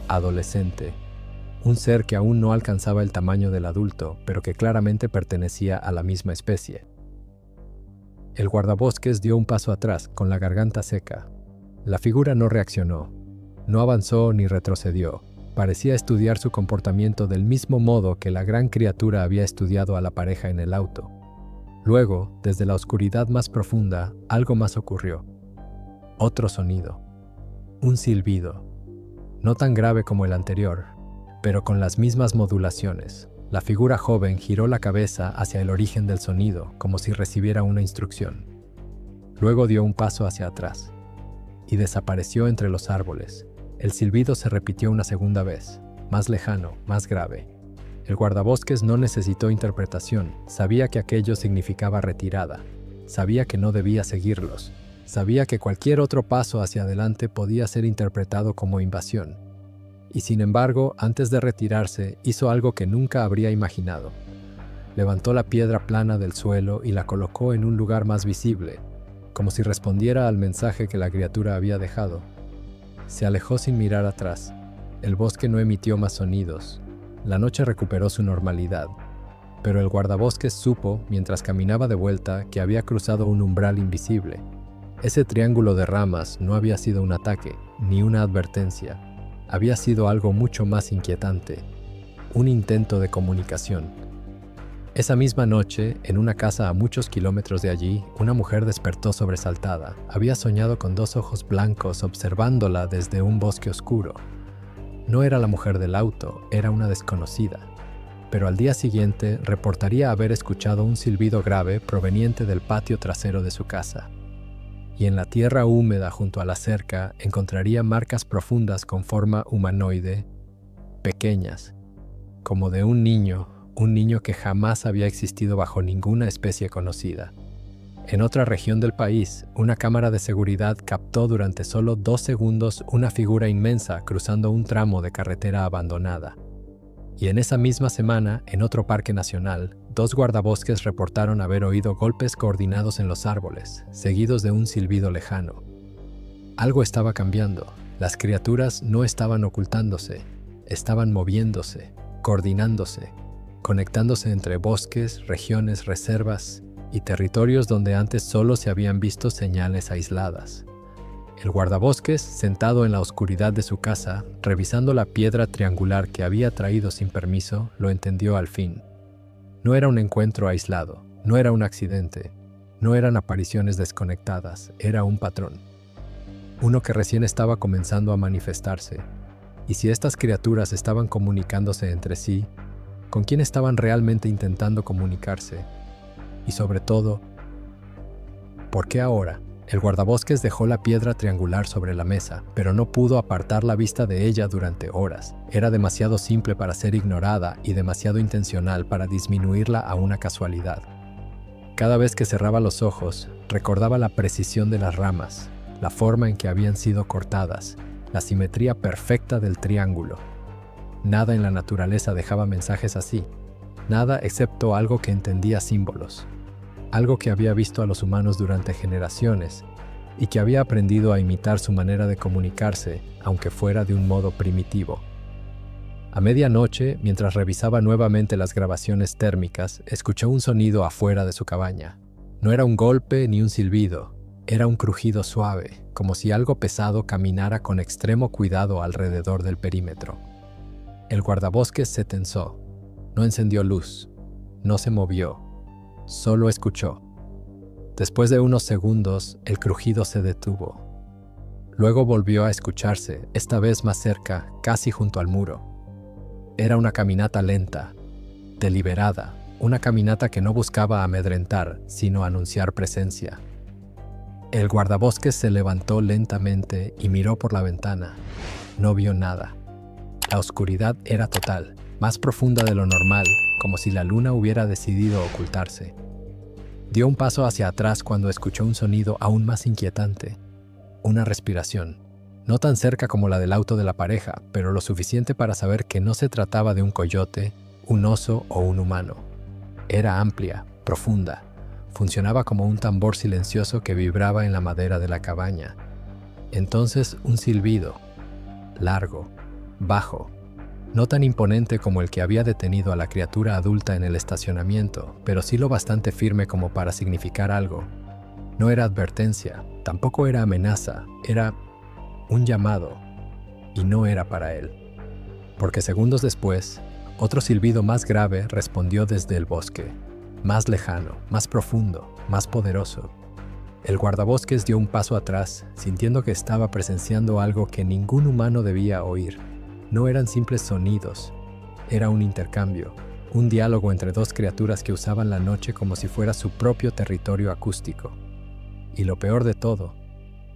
adolescente. Un ser que aún no alcanzaba el tamaño del adulto, pero que claramente pertenecía a la misma especie. El guardabosques dio un paso atrás, con la garganta seca. La figura no reaccionó. No avanzó ni retrocedió. Parecía estudiar su comportamiento del mismo modo que la gran criatura había estudiado a la pareja en el auto. Luego, desde la oscuridad más profunda, algo más ocurrió. Otro sonido. Un silbido. No tan grave como el anterior, pero con las mismas modulaciones. La figura joven giró la cabeza hacia el origen del sonido, como si recibiera una instrucción. Luego dio un paso hacia atrás y desapareció entre los árboles. El silbido se repitió una segunda vez, más lejano, más grave. El guardabosques no necesitó interpretación, sabía que aquello significaba retirada, sabía que no debía seguirlos, sabía que cualquier otro paso hacia adelante podía ser interpretado como invasión. Y sin embargo, antes de retirarse, hizo algo que nunca habría imaginado. Levantó la piedra plana del suelo y la colocó en un lugar más visible, como si respondiera al mensaje que la criatura había dejado. Se alejó sin mirar atrás. El bosque no emitió más sonidos. La noche recuperó su normalidad. Pero el guardabosques supo, mientras caminaba de vuelta, que había cruzado un umbral invisible. Ese triángulo de ramas no había sido un ataque, ni una advertencia. Había sido algo mucho más inquietante. Un intento de comunicación. Esa misma noche, en una casa a muchos kilómetros de allí, una mujer despertó sobresaltada. Había soñado con dos ojos blancos observándola desde un bosque oscuro. No era la mujer del auto, era una desconocida. Pero al día siguiente reportaría haber escuchado un silbido grave proveniente del patio trasero de su casa. Y en la tierra húmeda junto a la cerca encontraría marcas profundas con forma humanoide, pequeñas, como de un niño que jamás había existido bajo ninguna especie conocida. En otra región del país, una cámara de seguridad captó durante solo 2 segundos una figura inmensa cruzando un tramo de carretera abandonada. Y en esa misma semana, en otro parque nacional, 2 guardabosques reportaron haber oído golpes coordinados en los árboles, seguidos de un silbido lejano. Algo estaba cambiando. Las criaturas no estaban ocultándose, estaban moviéndose, coordinándose, conectándose entre bosques, regiones, reservas y territorios donde antes solo se habían visto señales aisladas. El guardabosques, sentado en la oscuridad de su casa, revisando la piedra triangular que había traído sin permiso, lo entendió al fin. No era un encuentro aislado, no era un accidente, no eran apariciones desconectadas, era un patrón. Uno que recién estaba comenzando a manifestarse. Y si estas criaturas estaban comunicándose entre sí, ¿con quién estaban realmente intentando comunicarse? Y sobre todo, ¿por qué ahora? El guardabosques dejó la piedra triangular sobre la mesa, pero no pudo apartar la vista de ella durante horas. Era demasiado simple para ser ignorada y demasiado intencional para disminuirla a una casualidad. Cada vez que cerraba los ojos, recordaba la precisión de las ramas, la forma en que habían sido cortadas, la simetría perfecta del triángulo. Nada en la naturaleza dejaba mensajes así. Nada excepto algo que entendía símbolos. Algo que había visto a los humanos durante generaciones y que había aprendido a imitar su manera de comunicarse, aunque fuera de un modo primitivo. A medianoche, mientras revisaba nuevamente las grabaciones térmicas, escuchó un sonido afuera de su cabaña. No era un golpe ni un silbido, era un crujido suave, como si algo pesado caminara con extremo cuidado alrededor del perímetro. El guardabosques se tensó. No encendió luz, no se movió. Solo escuchó. Después de unos segundos, el crujido se detuvo. Luego volvió a escucharse, esta vez más cerca, casi junto al muro. Era una caminata lenta, deliberada, una caminata que no buscaba amedrentar, sino anunciar presencia. El guardabosques se levantó lentamente y miró por la ventana. No vio nada. La oscuridad era total, más profunda de lo normal, como si la luna hubiera decidido ocultarse. Dio un paso hacia atrás cuando escuchó un sonido aún más inquietante. Una respiración. No tan cerca como la del auto de la pareja, pero lo suficiente para saber que no se trataba de un coyote, un oso o un humano. Era amplia, profunda. Funcionaba como un tambor silencioso que vibraba en la madera de la cabaña. Entonces un silbido. Largo, bajo. No tan imponente como el que había detenido a la criatura adulta en el estacionamiento, pero sí lo bastante firme como para significar algo. No era advertencia, tampoco era amenaza, era un llamado. y no era para él. Porque segundos después, otro silbido más grave respondió desde el bosque, más lejano, más profundo, más poderoso. El guardabosques dio un paso atrás, sintiendo que estaba presenciando algo que ningún humano debía oír. No eran simples sonidos, era un intercambio, un diálogo entre dos criaturas que usaban la noche como si fuera su propio territorio acústico. Y lo peor de todo,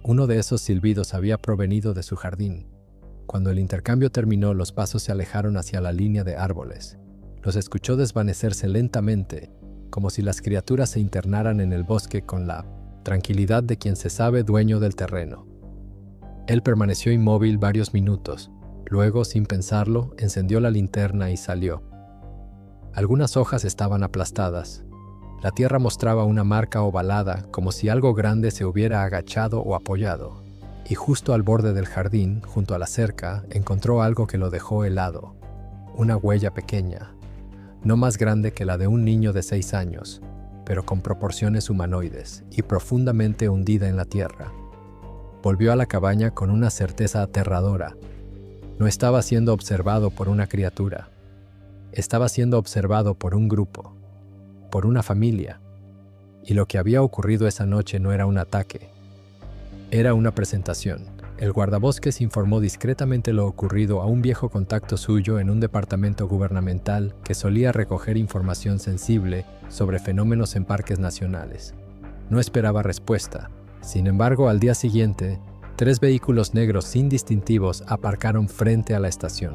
uno de esos silbidos había provenido de su jardín. Cuando el intercambio terminó, los pasos se alejaron hacia la línea de árboles. Los escuchó desvanecerse lentamente, como si las criaturas se internaran en el bosque con la tranquilidad de quien se sabe dueño del terreno. Él permaneció inmóvil varios minutos. Luego, sin pensarlo, encendió la linterna y salió. Algunas hojas estaban aplastadas. La tierra mostraba una marca ovalada, como si algo grande se hubiera agachado o apoyado. Y justo al borde del jardín, junto a la cerca, encontró algo que lo dejó helado. Una huella pequeña, no más grande que la de un niño de 6 años, pero con proporciones humanoides y profundamente hundida en la tierra. Volvió a la cabaña con una certeza aterradora. No estaba siendo observado por una criatura. Estaba siendo observado por un grupo, por una familia. Y lo que había ocurrido esa noche no era un ataque. Era una presentación. El guardabosques informó discretamente lo ocurrido a un viejo contacto suyo en un departamento gubernamental que solía recoger información sensible sobre fenómenos en parques nacionales. No esperaba respuesta. Sin embargo, al día siguiente, 3 vehículos negros sin distintivos aparcaron frente a la estación.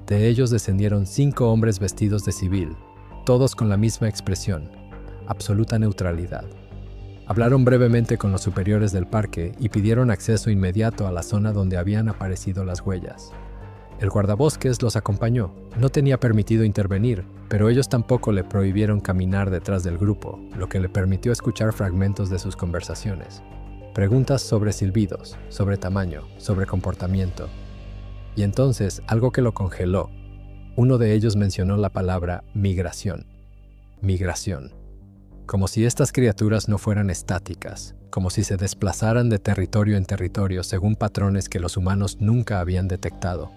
De ellos descendieron 5 hombres vestidos de civil, todos con la misma expresión, absoluta neutralidad. Hablaron brevemente con los superiores del parque y pidieron acceso inmediato a la zona donde habían aparecido las huellas. El guardabosques los acompañó. No tenía permitido intervenir, pero ellos tampoco le prohibieron caminar detrás del grupo, lo que le permitió escuchar fragmentos de sus conversaciones. Preguntas sobre silbidos, sobre tamaño, sobre comportamiento. Y entonces, algo que lo congeló. Uno de ellos mencionó la palabra migración. Migración. Como si estas criaturas no fueran estáticas, como si se desplazaran de territorio en territorio según patrones que los humanos nunca habían detectado.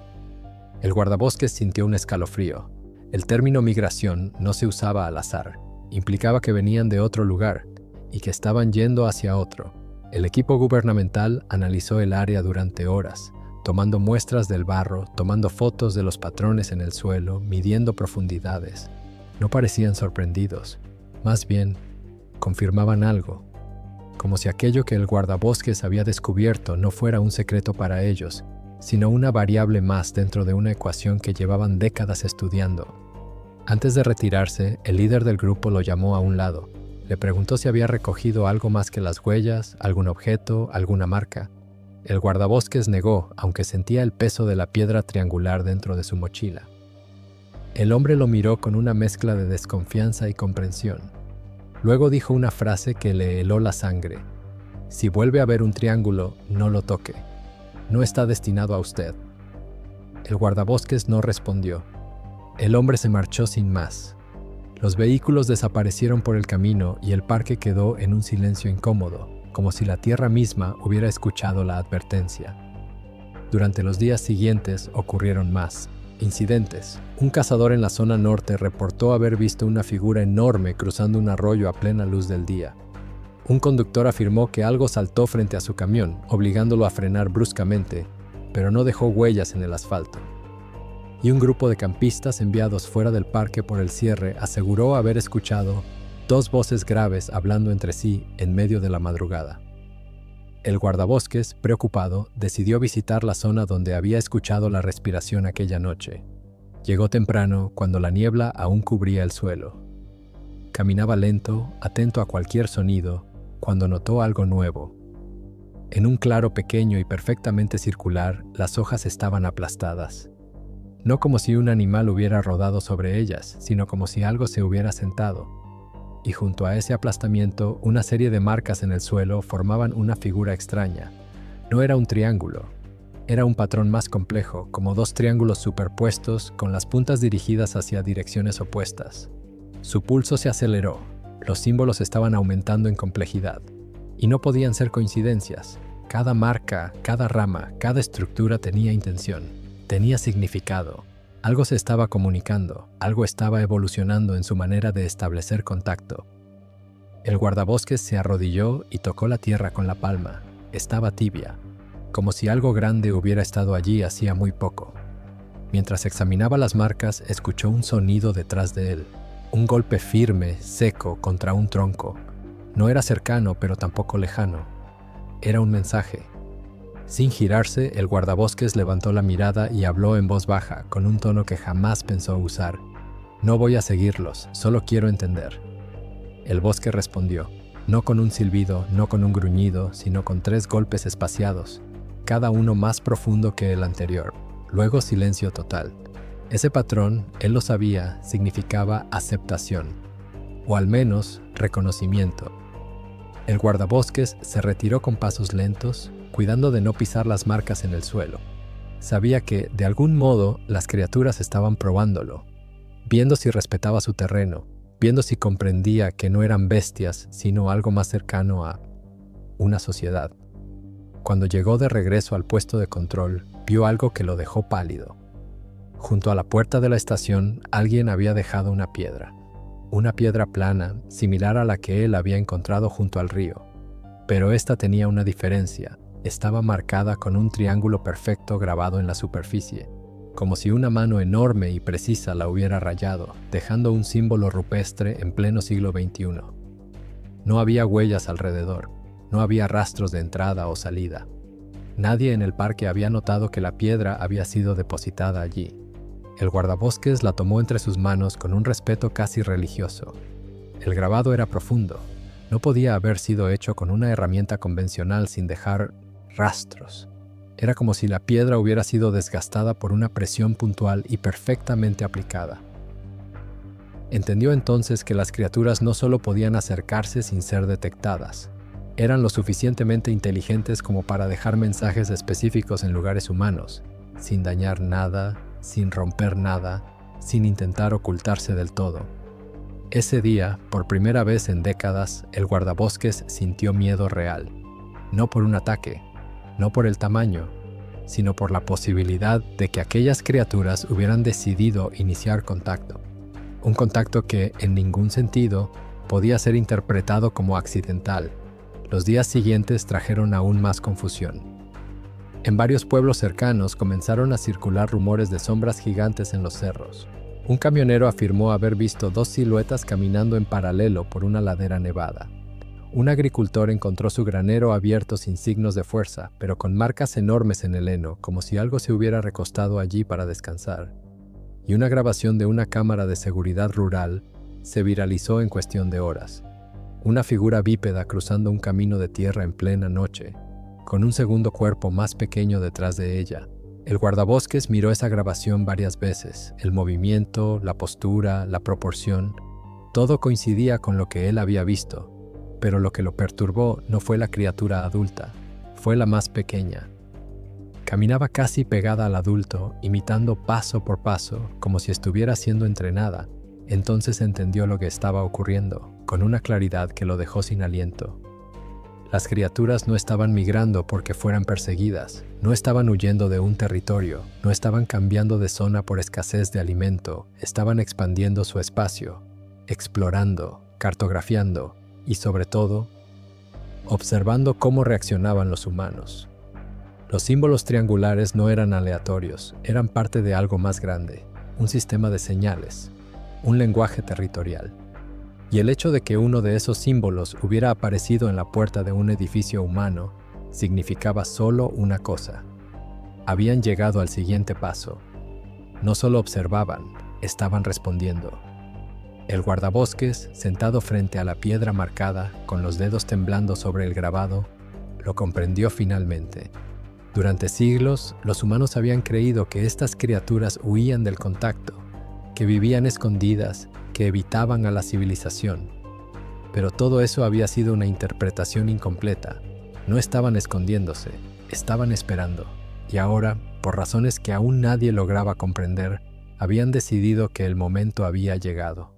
El guardabosques sintió un escalofrío. El término migración no se usaba al azar. Implicaba que venían de otro lugar y que estaban yendo hacia otro. El equipo gubernamental analizó el área durante horas, tomando muestras del barro, tomando fotos de los patrones en el suelo, midiendo profundidades. No parecían sorprendidos. Más bien, confirmaban algo, como si aquello que el guardabosques había descubierto no fuera un secreto para ellos, sino una variable más dentro de una ecuación que llevaban décadas estudiando. Antes de retirarse, el líder del grupo lo llamó a un lado. Le preguntó si había recogido algo más que las huellas, algún objeto, alguna marca. El guardabosques negó, aunque sentía el peso de la piedra triangular dentro de su mochila. El hombre lo miró con una mezcla de desconfianza y comprensión. Luego dijo una frase que le heló la sangre. Si vuelve a ver un triángulo, no lo toque. No está destinado a usted. El guardabosques no respondió. El hombre se marchó sin más. Los vehículos desaparecieron por el camino y el parque quedó en un silencio incómodo, como si la tierra misma hubiera escuchado la advertencia. Durante los días siguientes ocurrieron más incidentes. Un cazador en la zona norte reportó haber visto una figura enorme cruzando un arroyo a plena luz del día. Un conductor afirmó que algo saltó frente a su camión, obligándolo a frenar bruscamente, pero no dejó huellas en el asfalto. Y un grupo de campistas enviados fuera del parque por el cierre aseguró haber escuchado 2 voces graves hablando entre sí en medio de la madrugada. El guardabosques, preocupado, decidió visitar la zona donde había escuchado la respiración aquella noche. Llegó temprano, cuando la niebla aún cubría el suelo. Caminaba lento, atento a cualquier sonido, cuando notó algo nuevo. En un claro pequeño y perfectamente circular, las hojas estaban aplastadas. No como si un animal hubiera rodado sobre ellas, sino como si algo se hubiera sentado. Y junto a ese aplastamiento, una serie de marcas en el suelo formaban una figura extraña. No era un triángulo, era un patrón más complejo, como 2 triángulos superpuestos con las puntas dirigidas hacia direcciones opuestas. Su pulso se aceleró, los símbolos estaban aumentando en complejidad. Y no podían ser coincidencias. Cada marca, cada rama, cada estructura tenía intención, tenía significado. Algo se estaba comunicando, algo estaba evolucionando en su manera de establecer contacto. El guardabosques se arrodilló y tocó la tierra con la palma. Estaba tibia, como si algo grande hubiera estado allí hacía muy poco. Mientras examinaba las marcas, escuchó un sonido detrás de él. Un golpe firme, seco, contra un tronco. No era cercano, pero tampoco lejano. Era un mensaje. Sin girarse, el guardabosques levantó la mirada y habló en voz baja, con un tono que jamás pensó usar. «No voy a seguirlos, solo quiero entender». El bosque respondió, no con un silbido, no con un gruñido, sino con 3 golpes espaciados, cada uno más profundo que el anterior. Luego silencio total. Ese patrón, él lo sabía, significaba aceptación, o al menos reconocimiento. El guardabosques se retiró con pasos lentos, cuidando de no pisar las marcas en el suelo. Sabía que, de algún modo, las criaturas estaban probándolo, viendo si respetaba su terreno, viendo si comprendía que no eran bestias, sino algo más cercano a una sociedad. Cuando llegó de regreso al puesto de control, vio algo que lo dejó pálido. Junto a la puerta de la estación, alguien había dejado una piedra plana, similar a la que él había encontrado junto al río. Pero esta tenía una diferencia, estaba marcada con un triángulo perfecto grabado en la superficie, como si una mano enorme y precisa la hubiera rayado, dejando un símbolo rupestre en pleno siglo XXI. No había huellas alrededor, no había rastros de entrada o salida. Nadie en el parque había notado que la piedra había sido depositada allí. El guardabosques la tomó entre sus manos con un respeto casi religioso. El grabado era profundo. No podía haber sido hecho con una herramienta convencional sin dejar rastros. Era como si la piedra hubiera sido desgastada por una presión puntual y perfectamente aplicada. Entendió entonces que las criaturas no solo podían acercarse sin ser detectadas, eran lo suficientemente inteligentes como para dejar mensajes específicos en lugares humanos, sin dañar nada, sin romper nada, sin intentar ocultarse del todo. Ese día, por primera vez en décadas, el guardabosques sintió miedo real, no por un ataque, no por el tamaño, sino por la posibilidad de que aquellas criaturas hubieran decidido iniciar contacto. Un contacto que, en ningún sentido, podía ser interpretado como accidental. Los días siguientes trajeron aún más confusión. En varios pueblos cercanos comenzaron a circular rumores de sombras gigantes en los cerros. Un camionero afirmó haber visto 2 siluetas caminando en paralelo por una ladera nevada. Un agricultor encontró su granero abierto sin signos de fuerza, pero con marcas enormes en el heno, como si algo se hubiera recostado allí para descansar. Y una grabación de una cámara de seguridad rural se viralizó en cuestión de horas. Una figura bípeda cruzando un camino de tierra en plena noche, con un segundo cuerpo más pequeño detrás de ella. El guardabosques miró esa grabación varias veces. El movimiento, la postura, la proporción, todo coincidía con lo que él había visto. Pero lo que lo perturbó no fue la criatura adulta, fue la más pequeña. Caminaba casi pegada al adulto, imitando paso por paso, como si estuviera siendo entrenada. Entonces entendió lo que estaba ocurriendo, con una claridad que lo dejó sin aliento. Las criaturas no estaban migrando porque fueran perseguidas, no estaban huyendo de un territorio, no estaban cambiando de zona por escasez de alimento, estaban expandiendo su espacio, explorando, cartografiando, y sobre todo, observando cómo reaccionaban los humanos. Los símbolos triangulares no eran aleatorios, eran parte de algo más grande, un sistema de señales, un lenguaje territorial. Y el hecho de que uno de esos símbolos hubiera aparecido en la puerta de un edificio humano significaba solo una cosa. Habían llegado al siguiente paso. No solo observaban, estaban respondiendo. El guardabosques, sentado frente a la piedra marcada, con los dedos temblando sobre el grabado, lo comprendió finalmente. Durante siglos, los humanos habían creído que estas criaturas huían del contacto, que vivían escondidas, que evitaban a la civilización. Pero todo eso había sido una interpretación incompleta. No estaban escondiéndose, estaban esperando. Y ahora, por razones que aún nadie lograba comprender, habían decidido que el momento había llegado.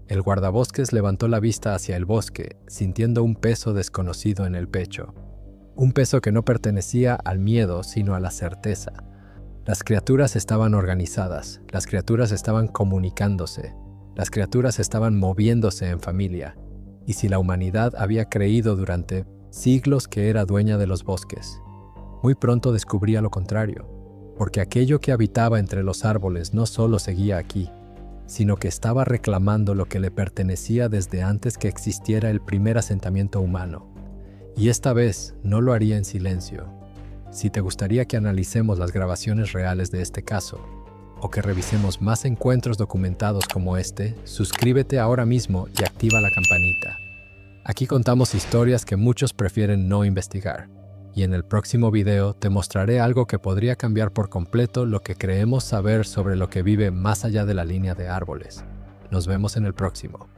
El guardabosques levantó la vista hacia el bosque, sintiendo un peso desconocido en el pecho. Un peso que no pertenecía al miedo, sino a la certeza. Las criaturas estaban organizadas, las criaturas estaban comunicándose, las criaturas estaban moviéndose en familia. Y si la humanidad había creído durante siglos que era dueña de los bosques, muy pronto descubría lo contrario, porque aquello que habitaba entre los árboles no solo seguía aquí, sino que estaba reclamando lo que le pertenecía desde antes que existiera el primer asentamiento humano. Y esta vez no lo haría en silencio. Si te gustaría que analicemos las grabaciones reales de este caso, o que revisemos más encuentros documentados como este, suscríbete ahora mismo y activa la campanita. Aquí contamos historias que muchos prefieren no investigar, y en el próximo video te mostraré algo que podría cambiar por completo lo que creemos saber sobre lo que vive más allá de la línea de árboles. Nos vemos en el próximo.